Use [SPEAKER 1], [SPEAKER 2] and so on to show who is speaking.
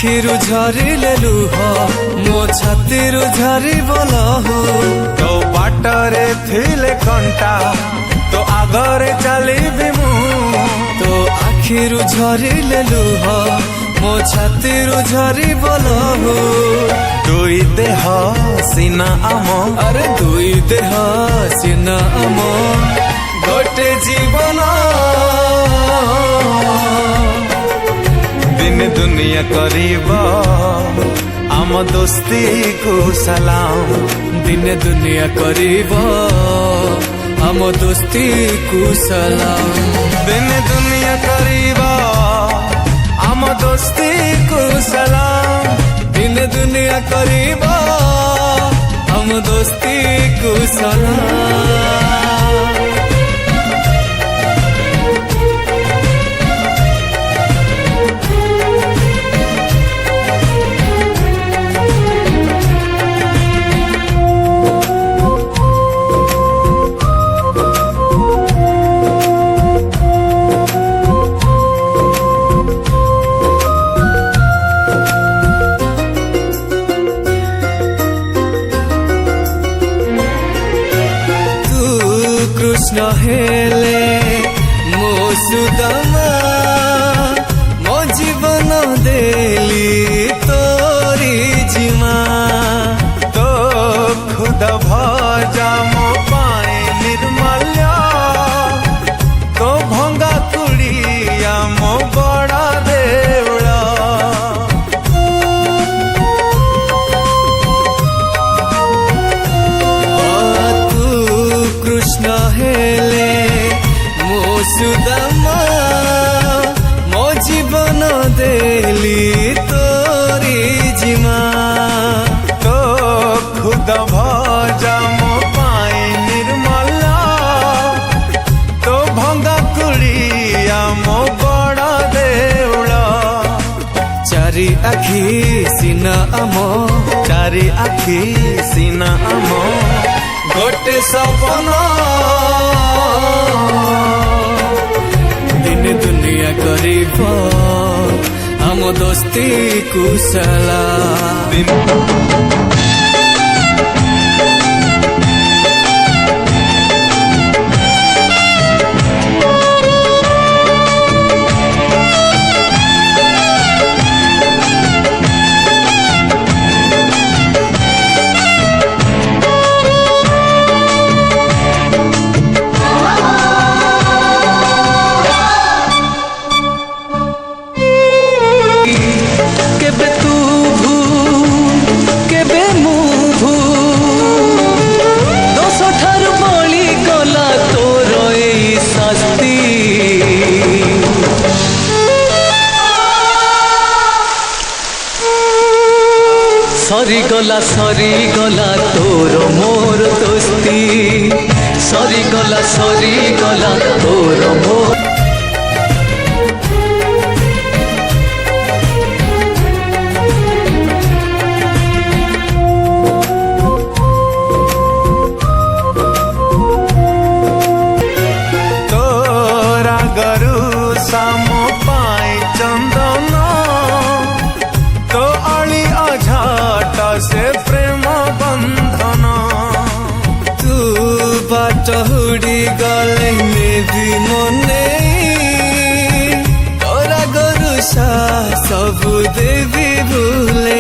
[SPEAKER 1] आखिरु झरिले लुह मो छातीरु झरिब लहू
[SPEAKER 2] तो बाटरे थिले कंटा तो आगरे चलिबि मु
[SPEAKER 1] तो आखिरु झरिले लुह मो छातीरु झरिब लहू
[SPEAKER 2] दुई देह सीना आम
[SPEAKER 1] अरे दुई देह सीना आम गोटे जीवन
[SPEAKER 2] दिन दुनिया करीबा आम दोस्ती को सलाम
[SPEAKER 1] दिन दुनिया करीब आम दोस्ती को सलाम
[SPEAKER 2] दिन दुनिया करीबा आम दोस्ती को सलाम
[SPEAKER 1] दिन दुनिया करीब आम दोस्ती को सलाम कृष्ण हेले मो सुदामा मो जीवन देली तोरी जिमा
[SPEAKER 2] तो खुद भजा मो पाए निर्मल्या तो भंगा कुड़िया मो बड़ा देवड़ा
[SPEAKER 1] कृष्ण हेले मो सुदामा मो जीवन देली तोरी जिमा
[SPEAKER 2] तो खुद भजा मो पाए निर्मला तो भंगा कुड़िया मो बड़ा देवड़ा
[SPEAKER 1] चारि आखि सीना आम
[SPEAKER 2] चारि आखि सीना आम
[SPEAKER 1] गोटे सपना दिन दुनिया करीब आम दोस्ती कुशला सरी गला तोर मोर दोस्ती सरी गला तोर मोर
[SPEAKER 2] तोरा गरु सामो पाई चंदन तो अली अझाट से प्रेम बंधन
[SPEAKER 1] तू बाट हुड़ी गले भी मने तोरा गरु सा सब देवी भूले